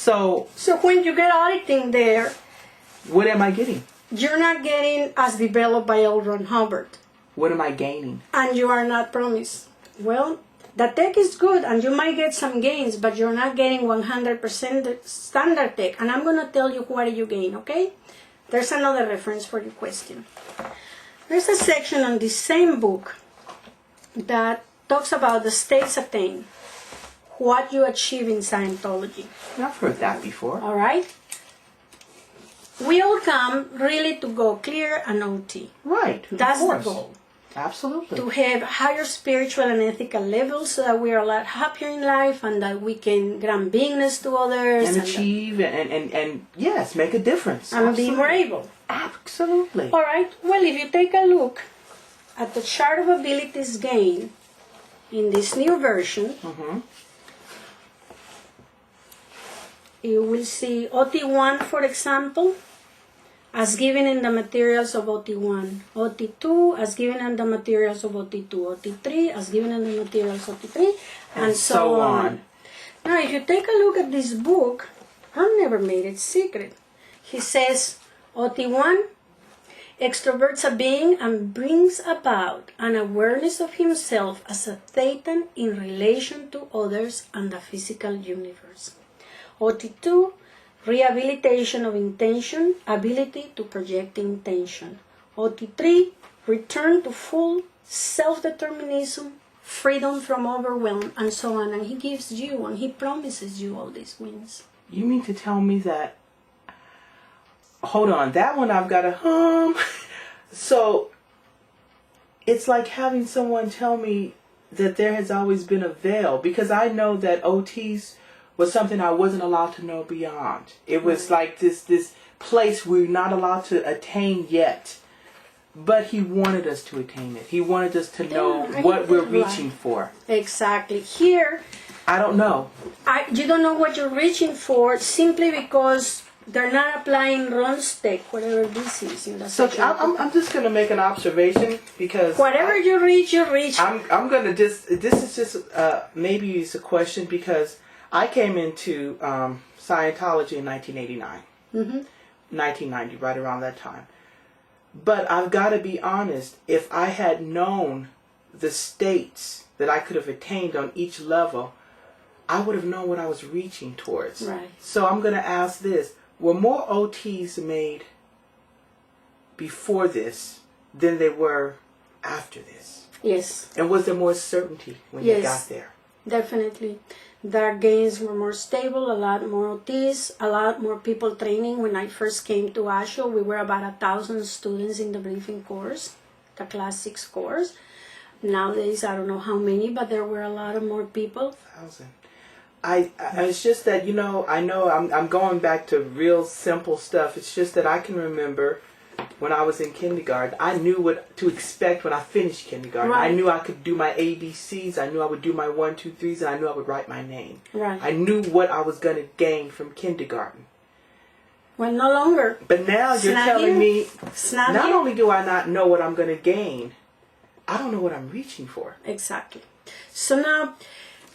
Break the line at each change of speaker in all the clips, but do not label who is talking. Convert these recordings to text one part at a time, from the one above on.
So
when you get auditing there,
what am I getting?
you're not getting as developed by L.Ron Hubbart.
What am I gaining?
And you are not promised. Well, the tech is good and you might get some gains, but you're not getting 100% standard tech. And I'm going to tell you what you gain, okay? There's another reference for your question. There's a section on this same book that talks about the states attained, what you achieve in Scientology.
I've heard that before.
All right? We all come really to go clear and OT.
Right.
That's the goal.
Absolutely.
To have higher spiritual and ethical levels so that we are a lot happier in life and that we can grant beingness to others.
And achieve and yes, make a difference.
And be more able.
Absolutely.
All right. Well, if you take a look at the chart of abilities gained in this new version, you will see OT1, for example, as given in the materials of OT1, OT2 as given in the materials of OT2, OT3 as given in the materials of OT3, and so on. Now, if you take a look at this book, I've never made it secret. He says, OT1 extroverts a being and brings about an awareness of himself as a thetan in relation to others and the physical universe. OT2, rehabilitation of intention, ability to project intention. OT3, return to full self-determinism, freedom from overwhelm, and so on. And he gives you and he promises you all these wins.
You mean to tell me that... Hold on, that one I've got to So, it's like having someone tell me that there has always been a veil, because I know that OTs was something I wasn't allowed to know beyond. It was like this place we're not allowed to attain yet. But he wanted us to attain it. He wanted us to know what we're reaching for.
Exactly. Here,
I don't know.
You don't know what you're reaching for simply because they're not applying Ron's tech, whatever this is. In the
So I'm just going to make an observation, because...
Whatever you reach, you reach.
I'm going to just... This is just maybe it's a question, because I came into Scientology in 1989. 1990, right around that time. But I've got to be honest, if I had known the states that I could have attained on each level, I would have known what I was reaching towards.
Right.
So I'm going to ask this. Were more OTs made before this than they were after this?
Yes.
And was there more certainty when you got there?
Definitely. The gains were more stable, a lot more OTs, a lot more people training. When I first came to ASHO, we were about 1,000 students in the briefing course, the Class 6 course. Nowadays, I don't know how many, but there were a lot of more people.
1,000. It's just that, I know I'm going back to real simple stuff. It's just that I can remember when I was in kindergarten, I knew what to expect when I finished kindergarten. Right. I knew I could do my ABCs. I knew I would do my 1, 2, 3s, and I knew I would write my name.
Right.
I knew what I was going to gain from kindergarten.
Well, no longer.
But now you're telling me, not only do I not know what I'm going to gain, I don't know what I'm reaching for.
Exactly. So now,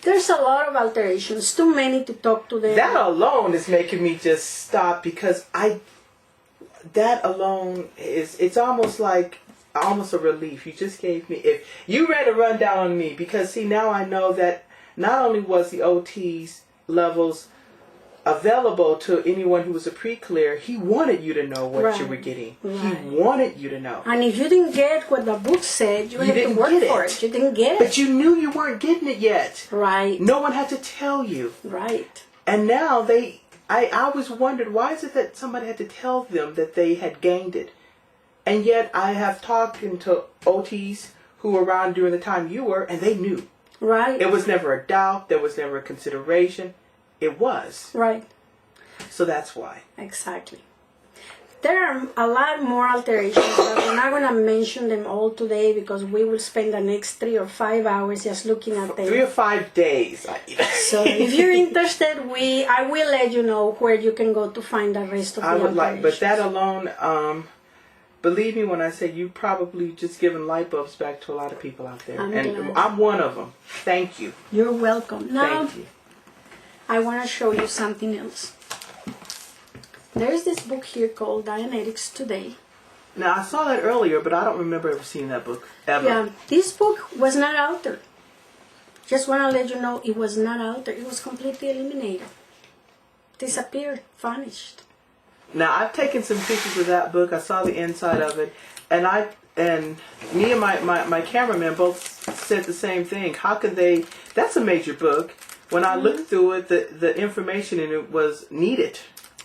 there's a lot of alterations, too many to talk to them.
That alone is making me just stop, because that alone it's almost like a relief. You just gave me, if you ran a rundown on me, because see, now I know that not only was the OT's levels available to anyone who was a pre-clear, he wanted you to know what you were getting. Right. He wanted you to know.
And if you didn't get what the book said, you had to work for it. You didn't get it.
But you knew you weren't getting it yet.
Right.
No one had to tell you.
Right.
And now I always wondered, why is it that somebody had to tell them that they had gained it? And yet I have talked to OTs who were around during the time you were, and they knew.
Right.
It was never a doubt. There was never a consideration. It was.
Right.
So that's why.
Exactly. There are a lot more alterations, but we're not going to mention them all today because we will spend the next 3 or 5 hours just looking at them.
3 or 5 days.
So if you're interested, I will let you know where you can go to find the rest of the alterations.
But that alone, believe me when I say you probably just given light bulbs back to a lot of people out there. I'm one of them. Thank you.
You're welcome. Now,
thank you.
I want to show you something else. There's this book here called Dianetics Today.
Now, I saw that earlier, but I don't remember ever seeing that book, ever.
Yeah, this book was not altered. Just want to let you know it was not altered. It was completely eliminated. Disappeared, vanished.
Now, I've taken some pictures of that book. I saw the inside of it. And me and my cameraman both said the same thing. How could they... That's a major book. When I looked through it, the information in it was needed.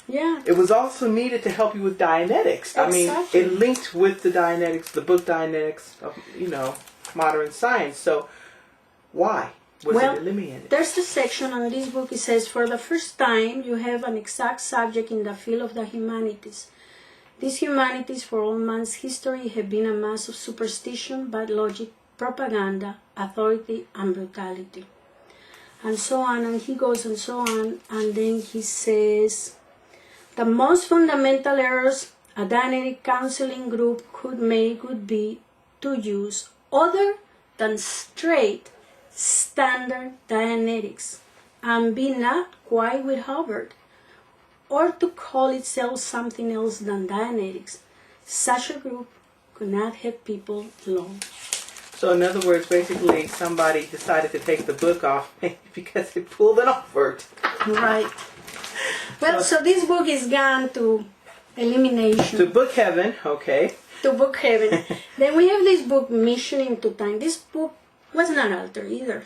Yeah.
It was also needed to help you with Dianetics.
Exactly.
I mean, it linked with the Dianetics, the book Dianetics of, modern science. So, why was it eliminated?
There's a section on this book. It says, for the first time, you have an exact subject in the field of the humanities. These humanities for all man's history have been a mass of superstition, bad logic, propaganda, authority, and brutality. And so on, and he goes and so on, and then he says, the most fundamental errors a Dianetic counseling group could make would be to use other than straight standard Dianetics and be not quite with Hubbart, or to call itself something else than Dianetics. Such a group could not have people long.
So in other words, basically somebody decided to take the book off because it pulled an Hubbart.
Right. Well, so this book is gone to elimination.
To book heaven, okay.
To book heaven. Then we have this book, Mission into Time. This book was not altered either.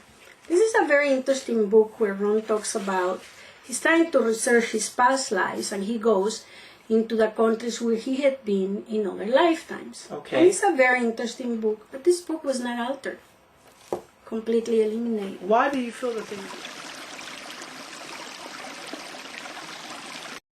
This is a very interesting book where Ron talks about, he's trying to research his past lives, and he goes into the countries where he had been in other lifetimes.
Okay.
And it's a very interesting book, but this book was not altered. Completely eliminated.
Why do you feel that they...